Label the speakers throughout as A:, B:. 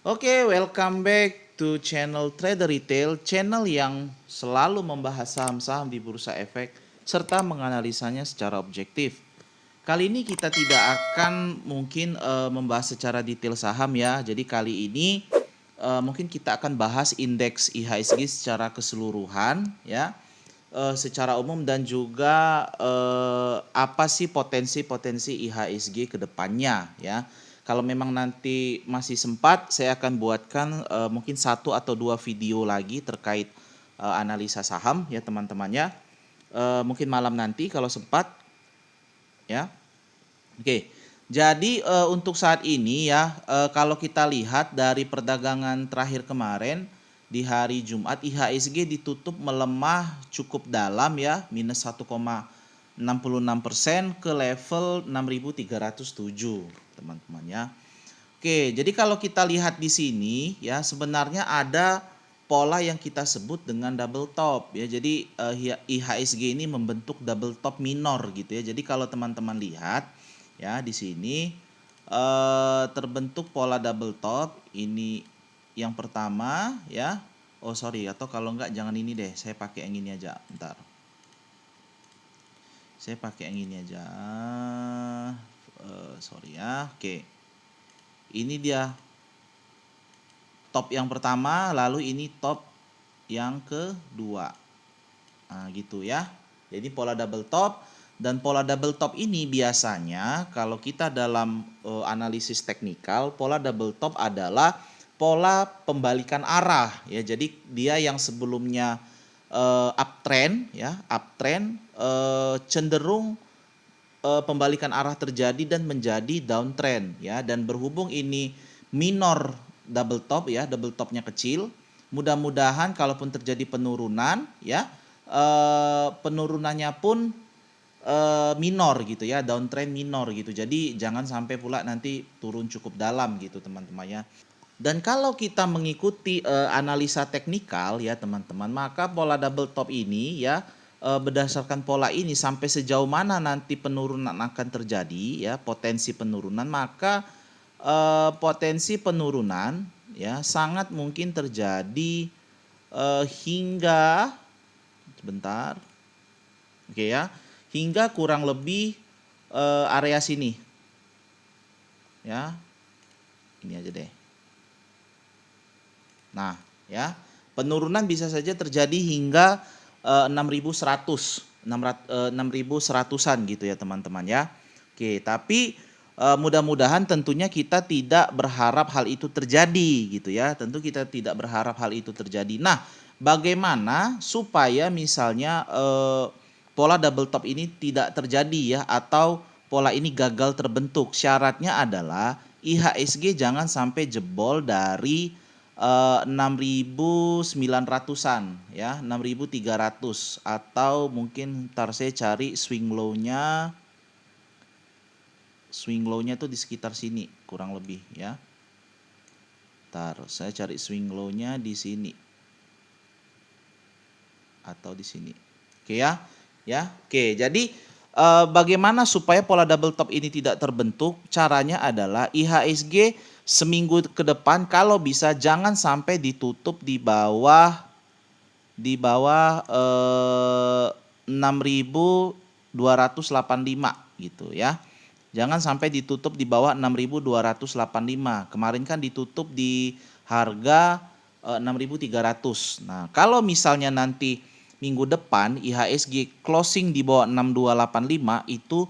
A: Oke, welcome back to channel Trader Retail, channel yang selalu membahas saham-saham di bursa efek serta menganalisanya secara objektif. Kali ini kita tidak akan mungkin membahas secara detail saham ya. Jadi kali ini mungkin kita akan bahas indeks IHSG secara keseluruhan ya. Secara umum dan juga apa sih potensi-potensi IHSG ke depannya ya. Kalau memang nanti masih sempat, saya akan buatkan mungkin 1 atau 2 video lagi terkait analisa saham ya teman-temannya. Mungkin malam nanti kalau sempat ya. Oke. Jadi untuk saat ini ya kalau kita lihat dari perdagangan terakhir kemarin di hari Jumat IHSG ditutup melemah cukup dalam ya, minus 1,66% ke level 6.307 teman-teman ya. Oke, jadi kalau kita lihat di sini ya sebenarnya ada pola yang kita sebut dengan double top ya. Jadi IHSG ini membentuk double top minor gitu ya. Jadi kalau teman-teman lihat ya di sini terbentuk pola double top ini yang pertama ya. Oh sorry, atau kalau enggak jangan ini deh, saya pakai yang ini aja. Bentar, saya pakai yang ini aja. Sorry ya. Oke, ini dia top yang pertama, lalu ini top yang kedua. Nah gitu ya. Jadi pola double top. Dan pola double top ini biasanya kalau kita dalam analisis teknikal, pola double top adalah pola pembalikan arah ya. Jadi dia yang sebelumnya uptrend ya, cenderung pembalikan arah terjadi dan menjadi downtrend ya. Dan berhubung ini minor double top ya, double topnya kecil, mudah-mudahan kalaupun terjadi penurunan ya, penurunannya pun minor gitu ya, downtrend minor gitu. Jadi jangan sampai pula nanti turun cukup dalam gitu teman-teman ya. Dan kalau kita mengikuti analisa teknikal ya teman-teman, maka pola double top ini ya berdasarkan pola ini sampai sejauh mana nanti penurunan akan terjadi ya, potensi penurunan, maka potensi penurunan ya sangat mungkin terjadi hingga sebentar. Oke ya, hingga kurang lebih area sini ya, ini aja deh. Nah ya, penurunan bisa saja terjadi hingga 6.100-an gitu ya teman-teman ya. Oke, tapi mudah-mudahan tentunya kita tidak berharap hal itu terjadi gitu ya. Tentu kita tidak berharap hal itu terjadi. Nah, bagaimana supaya misalnya pola double top ini tidak terjadi ya, atau pola ini gagal terbentuk? Syaratnya adalah IHSG jangan sampai jebol dari 6.900-an ya, 6.300, atau mungkin ntar saya cari swing low-nya. Swing low-nya tuh di sekitar sini kurang lebih ya. Ntar saya cari swing low-nya di sini atau di sini. Oke ya. Ya, oke. Jadi bagaimana supaya pola double top ini tidak terbentuk? Caranya adalah IHSG seminggu ke depan kalau bisa jangan sampai ditutup di bawah 6.285 gitu ya. Jangan sampai ditutup di bawah 6.285. Kemarin kan ditutup di harga 6.300. Nah, kalau misalnya nanti minggu depan IHSG closing di bawah 6.285 itu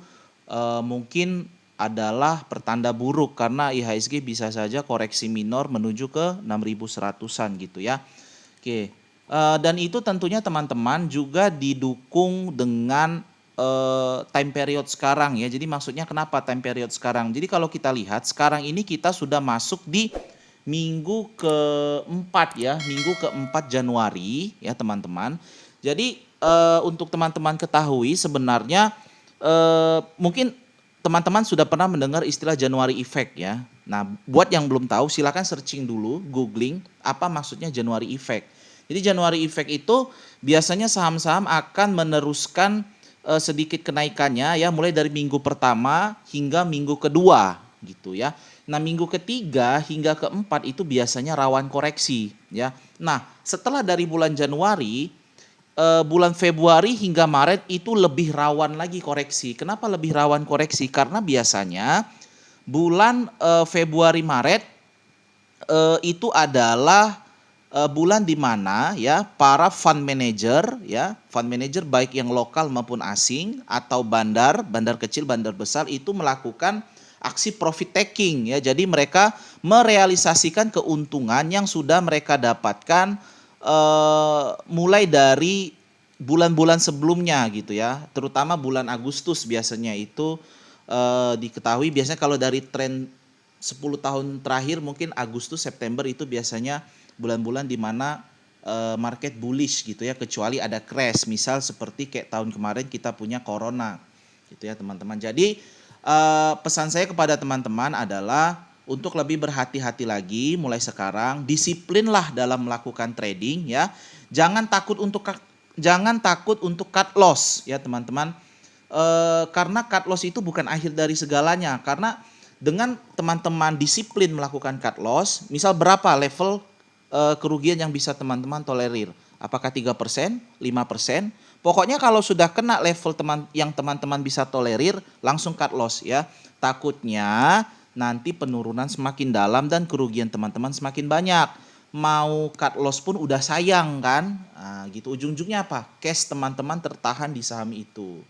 A: mungkin adalah pertanda buruk, karena IHSG bisa saja koreksi minor menuju ke 6.100-an gitu ya. Oke. Dan itu tentunya teman-teman juga didukung dengan time period sekarang ya. Jadi maksudnya kenapa time period sekarang? Jadi kalau kita lihat sekarang ini kita sudah masuk di minggu keempat ya, minggu keempat Januari ya teman-teman. Jadi untuk teman-teman ketahui sebenarnya mungkin teman-teman sudah pernah mendengar istilah January Effect ya. Nah, buat yang belum tahu silakan searching dulu, googling apa maksudnya January Effect. Jadi January Effect itu biasanya saham-saham akan meneruskan sedikit kenaikannya ya, mulai dari minggu pertama hingga minggu kedua gitu ya. Nah, minggu ketiga hingga keempat itu biasanya rawan koreksi ya. Nah, setelah dari bulan Januari, bulan Februari hingga Maret itu lebih rawan lagi koreksi. Kenapa lebih rawan koreksi? Karena biasanya bulan Februari Maret itu adalah bulan di mana ya para fund manager baik yang lokal maupun asing atau bandar kecil, bandar besar itu melakukan aksi profit taking ya. Jadi mereka merealisasikan keuntungan yang sudah mereka dapatkan mulai dari bulan-bulan sebelumnya gitu ya. Terutama bulan Agustus biasanya itu diketahui biasanya kalau dari tren 10 tahun terakhir mungkin Agustus September itu biasanya bulan-bulan di mana market bullish gitu ya, kecuali ada crash misal seperti kayak tahun kemarin kita punya corona gitu ya teman-teman. Jadi pesan saya kepada teman-teman adalah untuk lebih berhati-hati lagi mulai sekarang, disiplinlah dalam melakukan trading ya. Jangan takut untuk cut loss ya teman-teman. Karena cut loss itu bukan akhir dari segalanya. Karena dengan teman-teman disiplin melakukan cut loss, misal berapa level kerugian yang bisa teman-teman tolerir? Apakah 3%, 5%? Pokoknya kalau sudah kena level yang teman-teman bisa tolerir, langsung cut loss ya. Takutnya nanti penurunan semakin dalam dan kerugian teman-teman semakin banyak. Mau cut loss pun udah sayang kan? Nah, gitu ujung-ujungnya apa? Cash teman-teman tertahan di saham itu.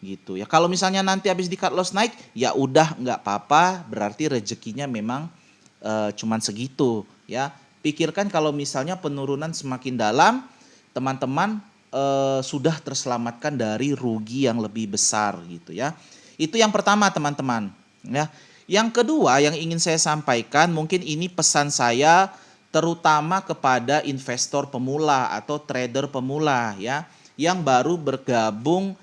A: Gitu ya. Kalau misalnya nanti habis di cut loss naik, ya udah nggak apa-apa, berarti rezekinya memang cuman segitu ya. Pikirkan kalau misalnya penurunan semakin dalam, teman-teman sudah terselamatkan dari rugi yang lebih besar gitu ya. Itu yang pertama teman-teman ya. Yang kedua yang ingin saya sampaikan, mungkin ini pesan saya terutama kepada investor pemula atau trader pemula ya, yang baru bergabung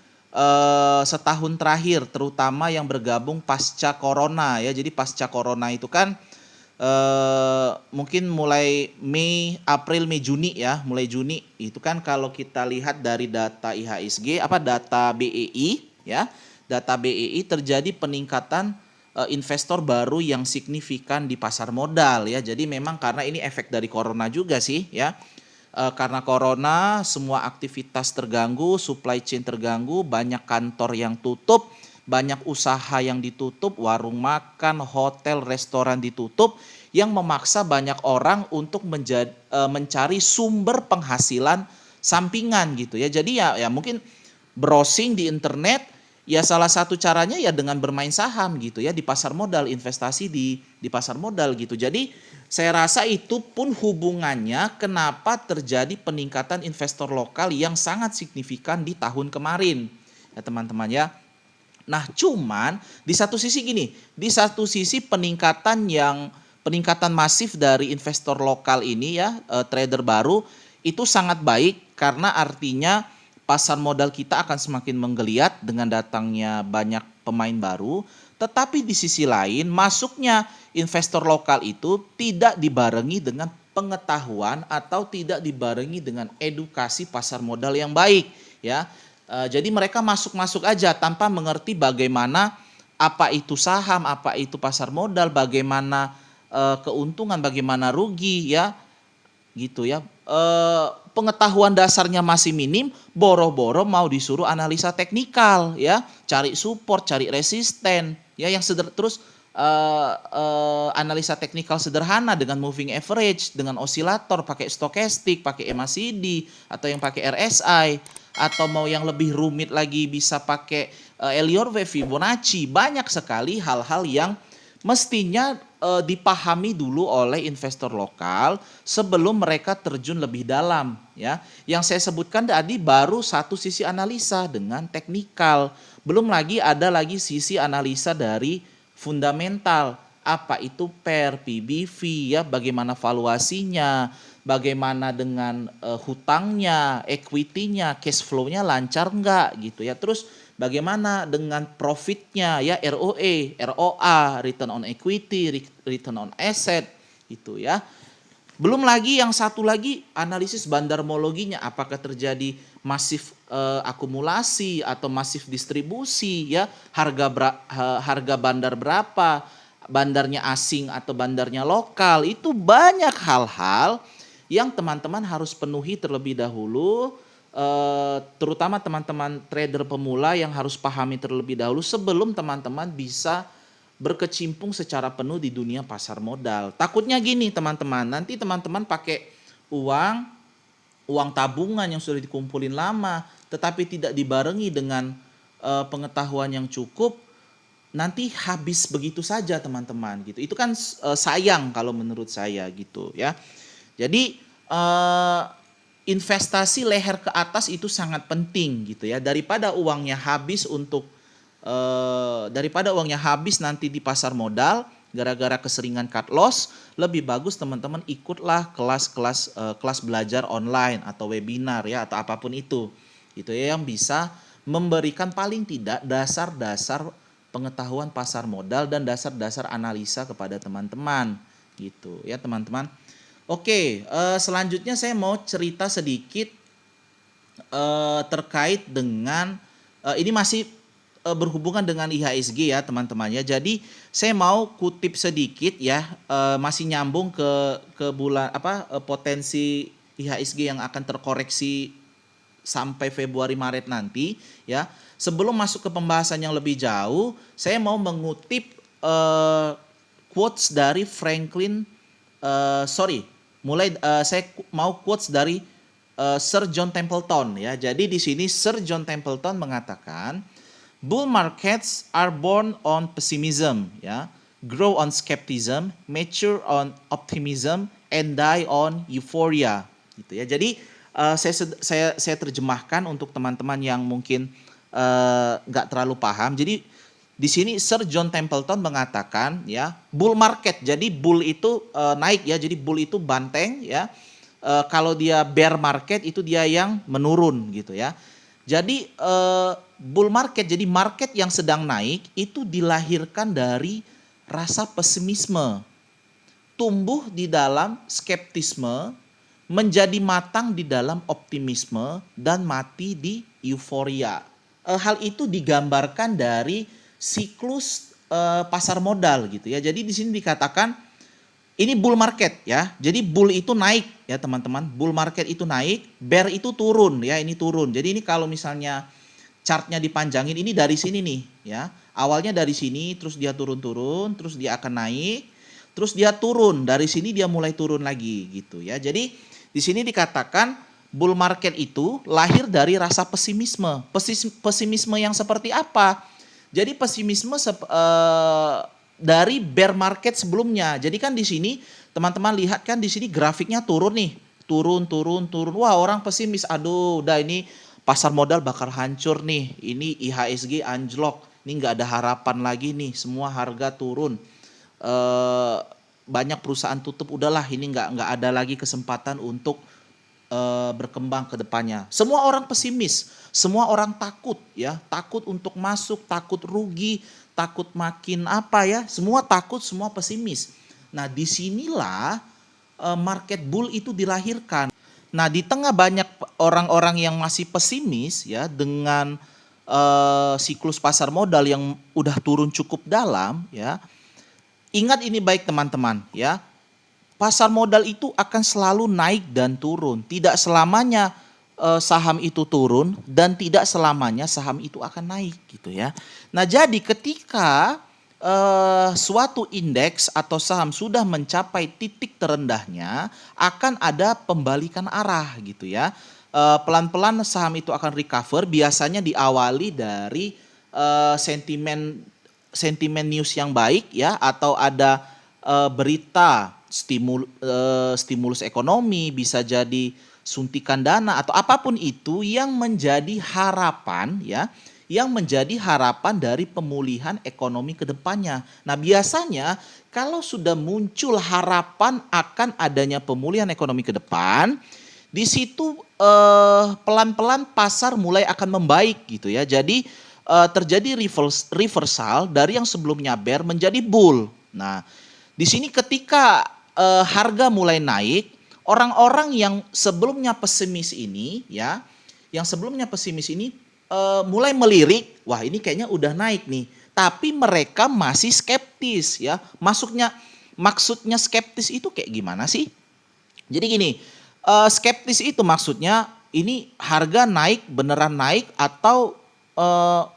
A: setahun terakhir, terutama yang bergabung pasca corona ya. Jadi pasca corona itu kan mungkin mulai April, Mei, Juni ya, mulai Juni itu kan kalau kita lihat dari data IHSG data BEI ya, data BEI terjadi peningkatan investor baru yang signifikan di pasar modal ya. Jadi memang karena ini efek dari corona juga sih ya. Karena corona semua aktivitas terganggu, supply chain terganggu, banyak kantor yang tutup, banyak usaha yang ditutup, warung makan, hotel, restoran ditutup, yang memaksa banyak orang untuk mencari sumber penghasilan sampingan gitu ya. Jadi ya mungkin browsing di internet, ya salah satu caranya ya dengan bermain saham gitu ya, di pasar modal, investasi di pasar modal gitu. Jadi saya rasa itu pun hubungannya kenapa terjadi peningkatan investor lokal yang sangat signifikan di tahun kemarin ya teman-teman ya. Nah, cuman di satu sisi gini, di satu sisi peningkatan masif dari investor lokal ini ya, trader baru itu sangat baik karena artinya pasar modal kita akan semakin menggeliat dengan datangnya banyak pemain baru. Tetapi di sisi lain masuknya investor lokal itu tidak dibarengi dengan pengetahuan atau tidak dibarengi dengan edukasi pasar modal yang baik ya. Jadi mereka masuk-masuk aja tanpa mengerti bagaimana apa itu saham, apa itu pasar modal, bagaimana keuntungan, bagaimana rugi ya, gitu ya. Pengetahuan dasarnya masih minim, boro-boro mau disuruh analisa teknikal ya, cari support, cari resisten ya, yang terus analisa teknikal sederhana dengan moving average, dengan osilator, pakai stokastik, pakai MACD atau yang pakai RSI. Atau mau yang lebih rumit lagi bisa pakai Elliott Wave, Fibonacci. Banyak sekali hal-hal yang mestinya dipahami dulu oleh investor lokal sebelum mereka terjun lebih dalam ya. Yang saya sebutkan tadi baru satu sisi analisa dengan teknikal. Belum lagi ada lagi sisi analisa dari fundamental. Apa itu PER, PBV ya, bagaimana valuasinya, bagaimana dengan hutangnya, equity-nya, cash flow-nya lancar enggak gitu ya. Terus bagaimana dengan profitnya ya, ROE, ROA, return on equity, return on asset gitu ya. Belum lagi yang satu lagi analisis bandarmologinya, apakah terjadi masif akumulasi atau masif distribusi ya, harga bandar berapa, bandarnya asing atau bandarnya lokal, itu banyak hal-hal yang teman-teman harus penuhi terlebih dahulu, terutama teman-teman trader pemula yang harus pahami terlebih dahulu sebelum teman-teman bisa berkecimpung secara penuh di dunia pasar modal. Takutnya gini teman-teman, nanti teman-teman pakai uang tabungan yang sudah dikumpulin lama, tetapi tidak dibarengi dengan pengetahuan yang cukup, nanti habis begitu saja teman-teman gitu. Itu kan sayang kalau menurut saya gitu ya. Jadi investasi leher ke atas itu sangat penting gitu ya. Daripada uangnya habis nanti di pasar modal gara-gara keseringan cut loss, lebih bagus teman-teman ikutlah kelas belajar online atau webinar ya atau apapun itu. Gitu ya, yang bisa memberikan paling tidak dasar-dasar pengetahuan pasar modal dan dasar-dasar analisa kepada teman-teman gitu ya teman-teman. Oke, selanjutnya saya mau cerita sedikit terkait dengan ini masih berhubungan dengan IHSG ya teman-teman ya. Jadi saya mau kutip sedikit ya, masih nyambung ke bulan potensi IHSG yang akan terkoreksi sampai Februari Maret nanti ya. Sebelum masuk ke pembahasan yang lebih jauh, saya mau mengutip quotes dari saya mau quotes dari Sir John Templeton ya. Jadi di sini Sir John Templeton mengatakan, bull markets are born on pessimism ya, grow on skepticism, mature on optimism, and die on euphoria gitu ya. Jadi saya terjemahkan untuk teman-teman yang mungkin nggak terlalu paham. Jadi di sini Sir John Templeton mengatakan ya, bull market. Jadi bull itu naik ya. Jadi bull itu banteng ya. Kalau dia bear market itu dia yang menurun gitu ya. Jadi bull market, jadi market yang sedang naik itu dilahirkan dari rasa pesimisme. Tumbuh di dalam skeptisme, menjadi matang di dalam optimisme, dan mati di euforia. Hal itu digambarkan dari siklus pasar modal gitu ya. Jadi di sini dikatakan ini bull market ya. Jadi bull itu naik ya teman-teman. Bull market itu naik, bear itu turun ya. Ini turun. Jadi ini kalau misalnya chartnya dipanjangin, ini dari sini nih ya. Awalnya dari sini, terus dia turun-turun, terus dia akan naik, terus dia turun. Dari sini dia mulai turun lagi gitu ya. Jadi di sini dikatakan bull market itu lahir dari rasa pesimisme. Pesimisme yang seperti apa? Jadi pesimisme dari bear market sebelumnya. Jadi kan di sini teman-teman lihat kan di sini grafiknya turun nih. Turun. Wah, orang pesimis. Aduh, udah ini pasar modal bakal hancur nih. Ini IHSG anjlok. Ini nggak ada harapan lagi nih. Semua harga turun. Banyak perusahaan tutup. Udahlah, ini nggak ada lagi kesempatan untuk berkembang ke depannya. Semua orang pesimis, semua orang takut ya, takut untuk masuk, takut rugi, takut makin semua takut, semua pesimis. Nah, disinilah market bull itu dilahirkan. Nah, di tengah banyak orang-orang yang masih pesimis ya dengan siklus pasar modal yang udah turun cukup dalam ya. Ingat ini baik teman-teman ya. Pasar modal itu akan selalu naik dan turun. Tidak selamanya saham itu turun dan tidak selamanya saham itu akan naik gitu ya. Nah, jadi ketika suatu indeks atau saham sudah mencapai titik terendahnya, akan ada pembalikan arah gitu ya. Pelan-pelan saham itu akan recover, biasanya diawali dari sentimen news yang baik ya, atau ada berita stimulus ekonomi, bisa jadi suntikan dana atau apapun itu yang menjadi harapan ya, yang menjadi harapan dari pemulihan ekonomi ke depannya. Nah, biasanya kalau sudah muncul harapan akan adanya pemulihan ekonomi ke depan, di situ pelan-pelan pasar mulai akan membaik gitu ya. Jadi terjadi reversal dari yang sebelumnya bear menjadi bull. Nah, di sini ketika harga mulai naik, orang-orang yang sebelumnya pesimis ini mulai melirik, wah ini kayaknya udah naik nih. tapi mereka masih skeptis ya. Maksudnya skeptis itu kayak gimana sih? Jadi gini, skeptis itu maksudnya ini harga naik beneran naik atau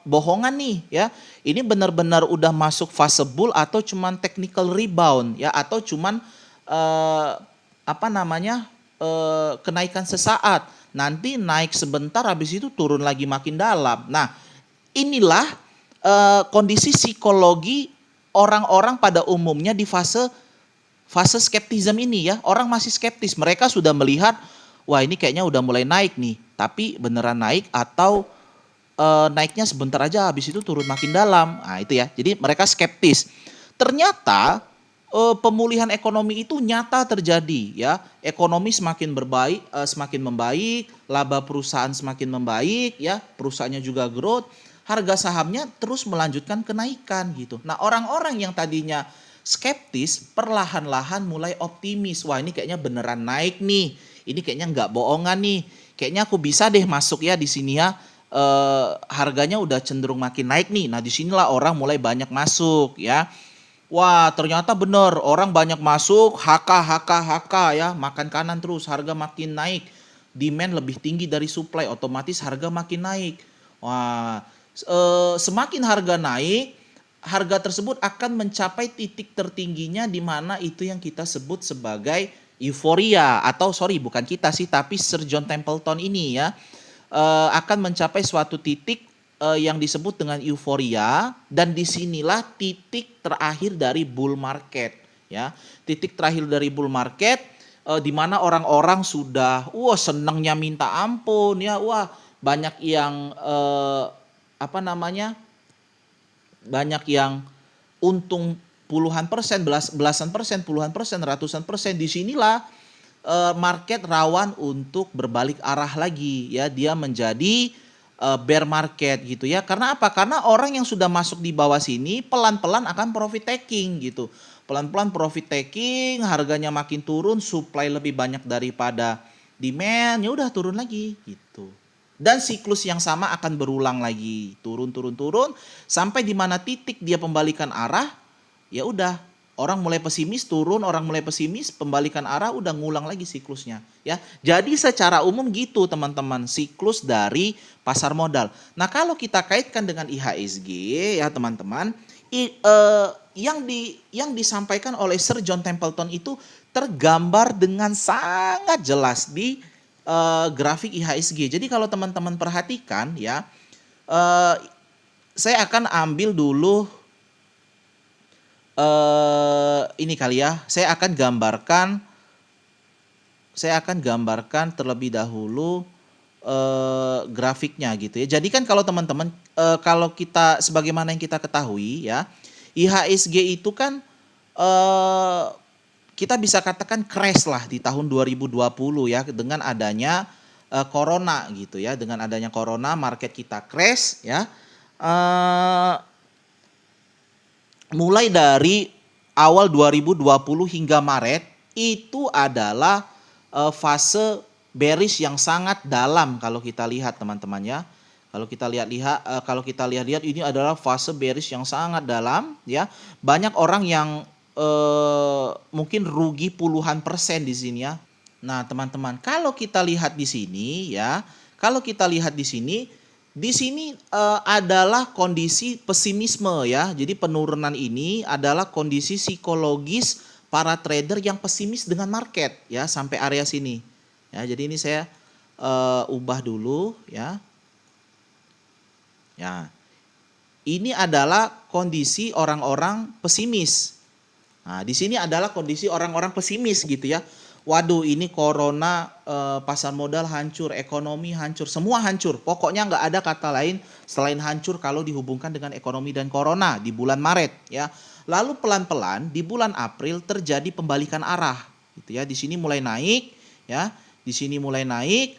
A: bohongan nih ya. Ini benar-benar udah masuk fase bull atau cuman technical rebound ya, atau cuman eh, apa namanya kenaikan sesaat. Nanti naik sebentar habis itu turun lagi makin dalam. Nah, inilah kondisi psikologi orang-orang pada umumnya di fase fase skeptism ini ya. Orang masih skeptis. Mereka sudah melihat, wah ini kayaknya udah mulai naik nih. Tapi beneran naik atau naiknya sebentar aja habis itu turun makin dalam. Nah itu ya. Jadi mereka skeptis. Ternyata pemulihan ekonomi itu nyata terjadi ya. Ekonomi semakin semakin membaik, laba perusahaan semakin membaik ya. Perusahaannya juga growth, harga sahamnya terus melanjutkan kenaikan gitu. Nah, orang-orang yang tadinya skeptis perlahan-lahan mulai optimis. Wah, ini kayaknya beneran naik nih. Ini kayaknya nggak bohongan nih. Kayaknya aku bisa deh masuk ya di sini ya. Harganya udah cenderung makin naik nih. Nah, disinilah orang mulai banyak masuk ya. Wah, ternyata bener orang banyak masuk, HK ya, makan kanan terus, harga makin naik. Demand lebih tinggi dari supply, otomatis harga makin naik. Wah, semakin harga naik, harga tersebut akan mencapai titik tertingginya di mana itu yang kita sebut sebagai euforia, atau sorry bukan kita sih tapi Sir John Templeton ini ya, akan mencapai suatu titik yang disebut dengan euforia, dan disinilah titik terakhir dari bull market ya. Titik terakhir dari bull market di mana orang-orang sudah senangnya minta ampun ya, banyak yang banyak yang untung puluhan persen, belasan persen, puluhan persen, ratusan persen. Disinilah market rawan untuk berbalik arah lagi ya, dia menjadi bear market gitu ya. Karena apa? Karena orang yang sudah masuk di bawah sini pelan-pelan akan profit taking gitu. Pelan-pelan profit taking, harganya makin turun, supply lebih banyak daripada demand, ya udah turun lagi gitu. Dan siklus yang sama akan berulang lagi, turun sampai di mana titik dia pembalikan arah, ya udah orang mulai pesimis turun, orang mulai pesimis pembalikan arah, udah ngulang lagi siklusnya ya. Jadi secara umum gitu teman-teman, siklus dari pasar modal. Nah, kalau kita kaitkan dengan IHSG ya teman-teman, yang disampaikan oleh Sir John Templeton itu tergambar dengan sangat jelas di grafik IHSG. Jadi kalau teman-teman perhatikan ya, saya akan ambil dulu ini kali ya. Saya akan gambarkan terlebih dahulu grafiknya gitu ya. Jadi kan kalau teman-teman kalau kita sebagaimana yang kita ketahui ya, IHSG itu kan kita bisa katakan crash lah di tahun 2020 ya, dengan adanya corona gitu ya. Dengan adanya corona market kita crash ya. Mulai dari awal 2020 hingga Maret itu adalah fase bearish yang sangat dalam kalau kita lihat teman-teman ya. Kalau kita lihat ini adalah fase bearish yang sangat dalam ya. Banyak orang yang mungkin rugi puluhan persen di sini ya. Nah, teman-teman, kalau kita lihat di sini ya, di sini adalah kondisi pesimisme ya. Jadi penurunan ini adalah kondisi psikologis para trader yang pesimis dengan market ya, sampai area sini. Ya, jadi ini saya ubah dulu ya. Ya. Ini adalah kondisi orang-orang pesimis. Nah, di sini adalah kondisi orang-orang pesimis gitu ya. Waduh, ini corona, pasar modal hancur, ekonomi hancur, semua hancur. Pokoknya nggak ada kata lain selain hancur kalau dihubungkan dengan ekonomi dan corona di bulan Maret ya. Lalu pelan-pelan di bulan April terjadi pembalikan arah gitu ya. Di sini mulai naik ya. Di sini mulai naik,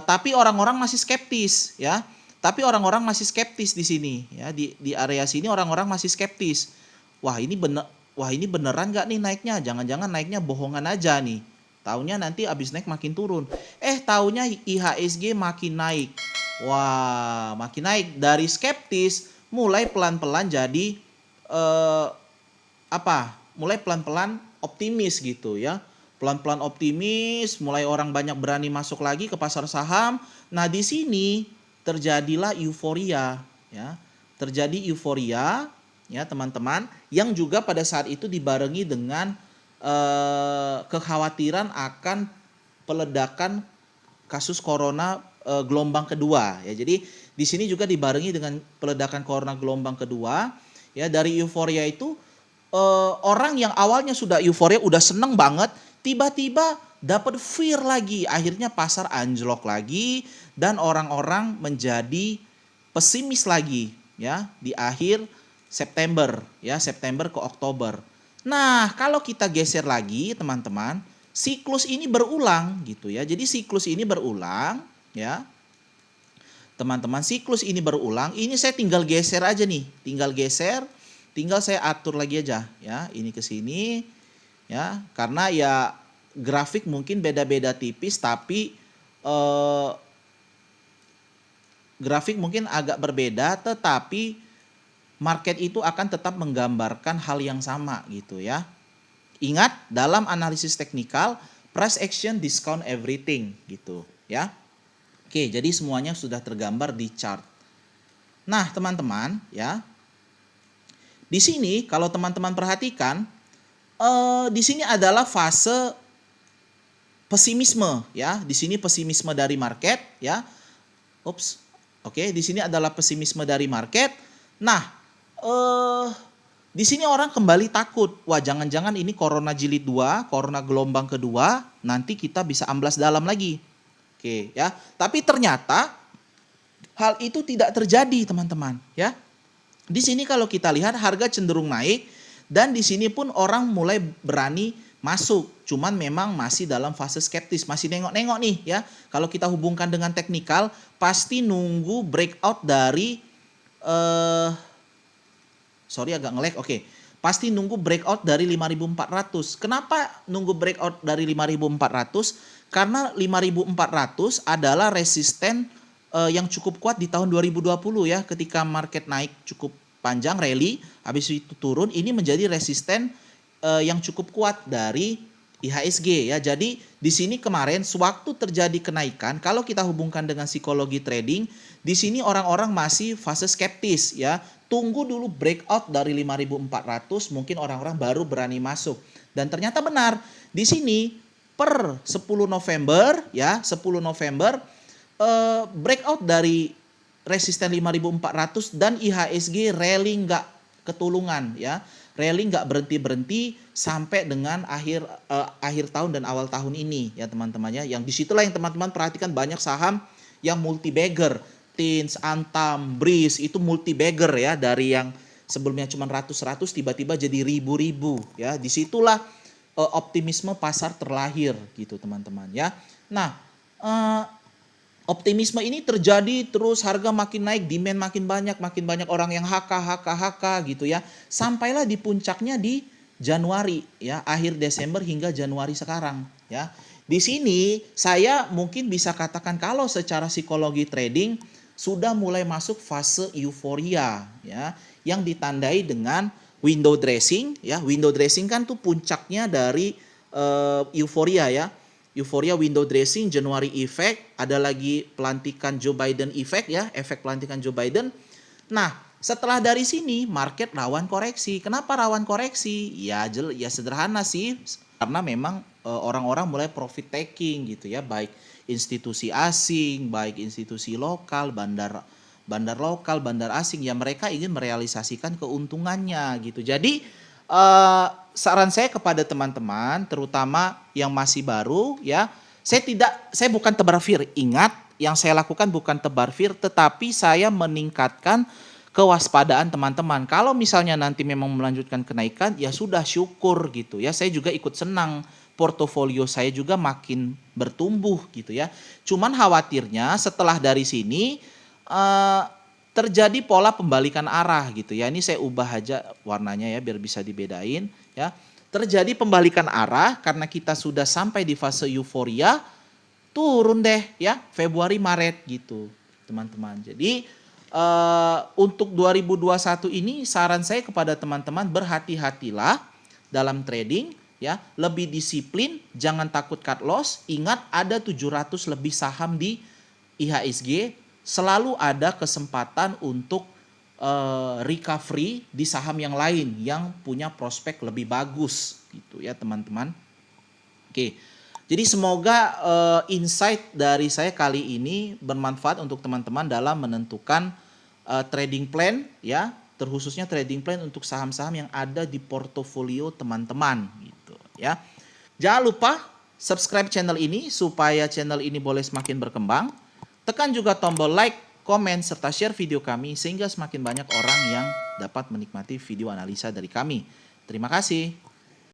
A: tapi orang-orang masih skeptis ya. Tapi orang-orang masih skeptis di sini ya. Di area sini orang-orang masih skeptis. Wah, ini beneran nggak nih naiknya? Jangan-jangan naiknya bohongan aja nih. Taunya nanti abis naik makin turun. Taunya IHSG makin naik. Wah, makin naik. Dari skeptis mulai pelan-pelan jadi mulai pelan-pelan optimis gitu ya. Pelan-pelan optimis, mulai orang banyak berani masuk lagi ke pasar saham. Nah, di sini terjadilah euforia ya. Terjadi euforia ya, teman-teman, yang juga pada saat itu dibarengi dengan kekhawatiran akan peledakan kasus corona gelombang kedua ya. Jadi di sini juga dibarengi dengan peledakan corona gelombang kedua ya. Dari euforia itu orang yang awalnya sudah euforia, udah seneng banget, tiba-tiba dapat fear lagi, akhirnya pasar anjlok lagi dan orang-orang menjadi pesimis lagi ya di akhir September ya, September ke Oktober. Nah, kalau kita geser lagi teman-teman, siklus ini berulang gitu ya. Jadi siklus ini berulang ya. Teman-teman, siklus ini berulang. Ini saya tinggal geser aja nih, tinggal geser, tinggal saya atur lagi aja ya, ini ke sini ya, karena ya grafik mungkin beda-beda tipis, tapi grafik mungkin agak berbeda, tetapi market itu akan tetap menggambarkan hal yang sama gitu ya. Ingat, dalam analisis teknikal, price action discount everything gitu ya. Oke, jadi semuanya sudah tergambar di chart. Nah, teman-teman ya, di sini kalau teman-teman perhatikan, di sini adalah fase pesimisme ya. Di sini pesimisme dari market ya. Oke, di sini adalah pesimisme dari market. Nah, di sini orang kembali takut. Wah, jangan-jangan ini corona jilid 2, corona gelombang kedua, nanti kita bisa amblas dalam lagi. Oke, ya. Tapi ternyata hal itu tidak terjadi, teman-teman, ya. Di sini kalau kita lihat harga cenderung naik dan di sini pun orang mulai berani masuk. Cuman memang masih dalam fase skeptis, masih nengok-nengok nih ya. Kalau kita hubungkan dengan teknikal, pasti nunggu breakout dari agak nge-lag. Oke. Pasti nunggu breakout dari 5.400. Kenapa nunggu breakout dari 5.400? Karena 5.400 adalah resisten yang cukup kuat di tahun 2020 ya, ketika market naik cukup panjang rally, habis itu turun, ini menjadi resisten yang cukup kuat dari IHSG ya. Jadi di sini kemarin sewaktu terjadi kenaikan, kalau kita hubungkan dengan psikologi trading, di sini orang-orang masih fase skeptis ya. Tunggu dulu breakout dari 5.400, mungkin orang-orang baru berani masuk. Dan ternyata benar. Di sini per 10 November ya, 10 November breakout dari resisten 5.400 dan IHSG rally nggak ketulungan ya. Rally nggak berhenti-berhenti sampai dengan akhir tahun dan awal tahun ini ya teman-teman ya. Yang disitulah yang teman-teman perhatikan banyak saham yang multi bagger. Tins, Antam, Breeze itu multi bagger ya, dari yang sebelumnya cuma ratus-ratus tiba-tiba jadi ribu-ribu ya. Disitulah optimisme pasar terlahir gitu teman-teman ya. Nah, optimisme ini terjadi terus, harga makin naik, demand makin banyak orang yang HK gitu ya. Sampailah di puncaknya di Januari ya, akhir Desember hingga Januari sekarang ya. Di sini saya mungkin bisa katakan kalau secara psikologi trading sudah mulai masuk fase euforia ya, yang ditandai dengan window dressing ya. Window dressing kan tuh puncaknya dari euforia ya. Euforia, window dressing, January effect, ada lagi pelantikan Joe Biden effect ya, efek pelantikan Joe Biden. Nah, setelah dari sini market rawan koreksi. Kenapa rawan koreksi? Ya sederhana sih, karena memang orang-orang mulai profit taking gitu ya, baik institusi asing, baik institusi lokal, bandar lokal, bandar asing, ya mereka ingin merealisasikan keuntungannya gitu. Jadi saran saya kepada teman-teman, terutama yang masih baru ya, saya bukan tebar fear. Ingat, yang saya lakukan bukan tebar fear, tetapi saya meningkatkan kewaspadaan teman-teman. Kalau misalnya nanti memang melanjutkan kenaikan, ya sudah, syukur gitu ya. Saya juga ikut senang, portofolio saya juga makin bertumbuh gitu ya. Cuman khawatirnya setelah dari sini terjadi pola pembalikan arah gitu ya. Ini saya ubah aja warnanya ya biar bisa dibedain ya. Terjadi pembalikan arah karena kita sudah sampai di fase euforia, turun deh ya Februari Maret gitu teman-teman. Jadi Untuk 2021 ini saran saya kepada teman-teman, berhati-hatilah dalam trading ya, lebih disiplin, jangan takut cut loss. Ingat ada 700 lebih saham di IHSG, selalu ada kesempatan untuk recovery di saham yang lain yang punya prospek lebih bagus gitu ya teman-teman. Oke. Jadi semoga insight dari saya kali ini bermanfaat untuk teman-teman dalam menentukan trading plan ya, terkhususnya trading plan untuk saham-saham yang ada di portofolio teman-teman gitu ya. Jangan lupa subscribe channel ini supaya channel ini boleh semakin berkembang. Tekan juga tombol like, komen, serta share video kami sehingga semakin banyak orang yang dapat menikmati video analisa dari kami. Terima kasih.